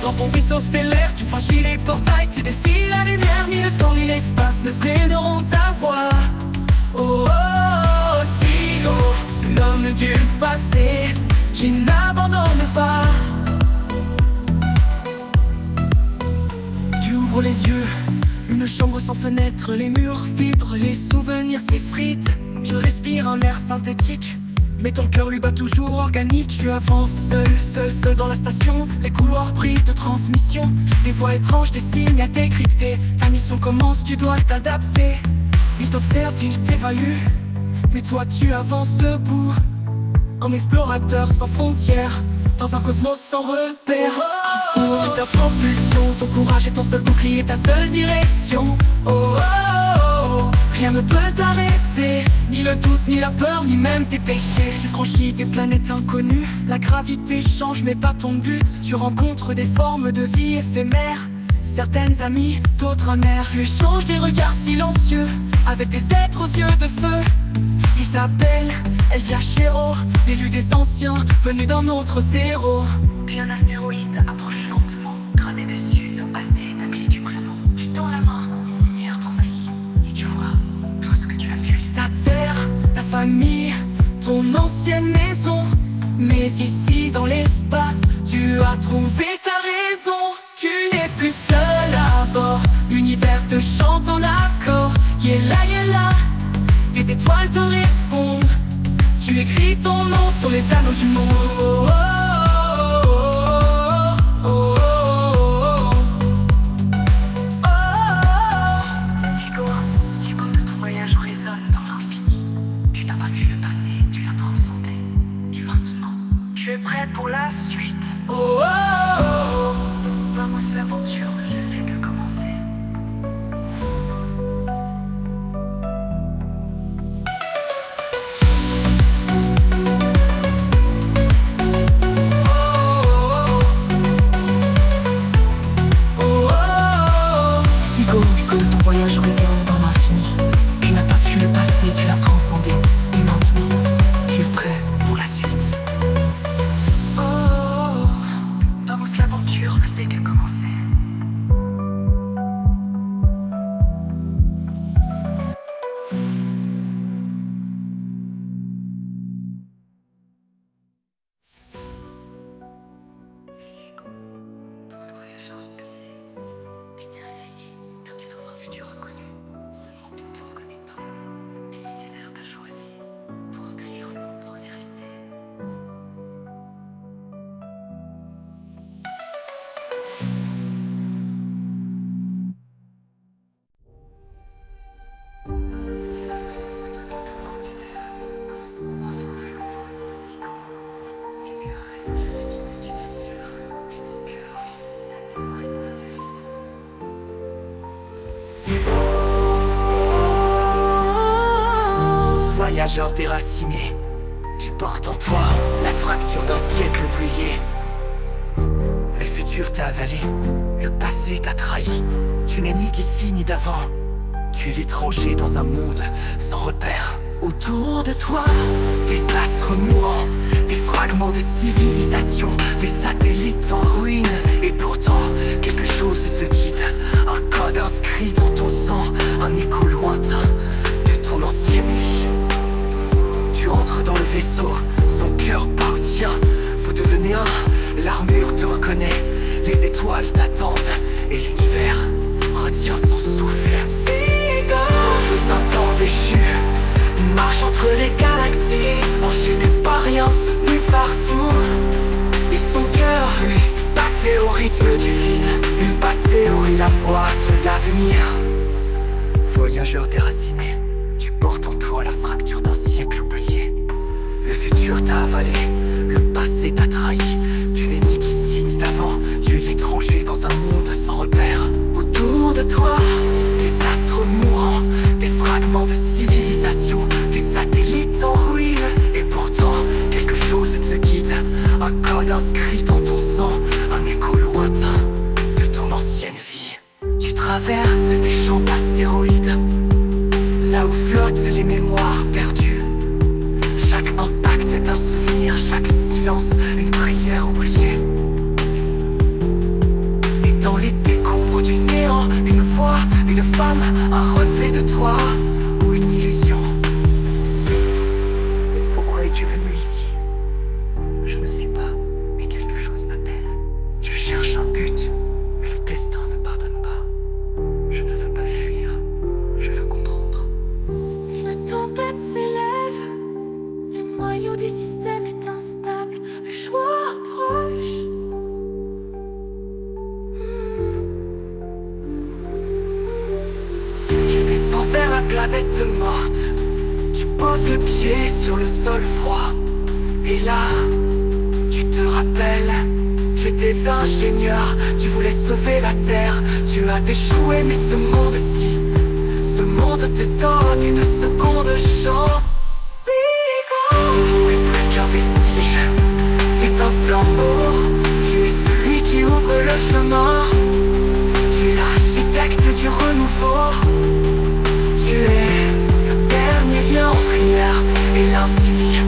Dans ton vaisseau stellaire, tu franchis les portails, tu défies la lumière, ni le temps ni l'espace ne freineront ta voix. Oh, oh, oh, Sigo, l'homme du passé, qui n'abandonne pas. Tu ouvres les yeux, une chambre sans fenêtre, les murs vibrent, les souvenirs s'effritent. Tu respires un air synthétique, mais ton cœur lui bat toujours organique. Tu avances seul dans la station, les couloirs brillent de transmission. Des voix étranges, des signes à décrypter. Ta mission commence, tu dois t'adapter. Il t'observe, il t'évalue, mais toi tu avances debout. Un explorateur sans frontières, dans un cosmos sans repère. Pour ta propulsion, ton courage est ton seul bouclier, ta seule direction. Oh, oh, oh, oh. Rien ne peut t'arrêter, ni le doute, ni la peur, ni même tes péchés. Tu franchis des planètes inconnues, la gravité change mais pas ton but. Tu rencontres des formes de vie éphémères, certaines amies, d'autres amères. Tu échanges des regards silencieux avec des êtres aux yeux de feu. Ils t'appellent El Viajero, l'élu des anciens, venu d'un autre zéro. Puis un astéroïde approche lentement, crâné dessus, le passé établi du présent. Tu tends la main, une lumière t'envahit, et tu vois tout ce que tu as fui. Ta terre, ta famille, ton ancienne maison. Mais ici dans l'espace, tu as trouvé ta raison. Tu n'es plus seul à bord, l'univers te chante en accord. Yella yella, tes étoiles te répondent. Tu écris ton nom sur les anneaux du monde. Oh, oh, oh, oh, oh, oh, oh. Sigo, l'écho de ton voyage résonne dans l'infini. Tu n'as pas vu le passé, tu l'as transcendé. Et maintenant, tu es prêt pour la suite. oh, oh, oh. Vamos, l'aventure ne fait que commencer. L'écho de ton voyage résonne dans l'infini. Tu n'as pas fui le passé, tu l'as transcendé. Et maintenant, tu es prêt pour la suite. Oh, vamos, l'aventure ne fait que commencer. Sigo, ton voyage passé. Tu t'es réveillé, perdu dans un futur inconnu. Seulement tu ne te reconnais pas. Mais l'univers t'a choisi pour écrire le monde en vérité. Voyageur déraciné, tu portes en toi la fracture d'un siècle oublié. Le futur t'a avalé, le passé t'a trahi. Tu n'es ni d'ici ni d'avant, tu es l'étranger dans un monde sans repère. Autour de toi, des astres mourants, des fragments de civilisation, des satellites en ruine. Et pourtant, quelque chose te guide, un code inscrit dans ton sang, un écho lointain de ton ancienne vie. Tu entres dans le vaisseau, son cœur bat au tien. Vous devenez un, l'armure te reconnaît, les étoiles t'attendent et l'univers retient son souffle. Sigo, fils d'un temps déchu, marche entre les galaxies, enchaîné par rien, soutenu partout. Et son cœur, lui, battait au rythme du vide, une battait la voix de l'avenir. Voyageur déraciné, tu portes en toi la fracture d'un siècle oublié. Le futur t'a avalé, le passé t'a trahi. Tu n'es ni d'ici ni d'avant, tu es l'étranger dans un monde sans repère. Autour de toi, des astres mourants, des fragments de civilisation, des satellites en ruine. Et pourtant, quelque chose te guide, un code inscrit dans ton sang, un écho lointain de ton ancienne vie. Tu traverses des champs d'astéroïdes, là où flottent les mémoires perdues. Chaque impact est un souvenir, chaque silence une prière oubliée. femme, un reflet de toi ou une illusion? Pourquoi es-tu venu ici? Je ne sais pas, mais quelque chose m'appelle. Tu cherches un but, mais le destin ne pardonne pas. Je ne veux pas fuir, je veux comprendre. Une tempête s'élève, le noyau du système est instable, le choix approche. Tu descends vers la planète morte. Tu poses le pied sur le sol froid. Et là, tu te rappelles, tu étais ingénieur, tu voulais sauver la terre. Tu as échoué, mais ce monde-ci, ce monde te donne une seconde chance. Ce monde est plus qu'un vestige, c'est un flambeau. Tu es celui qui ouvre le chemin. Tu es l'architecte du renouveau. Tu es le dernier lien entre l'hiver et l'infini.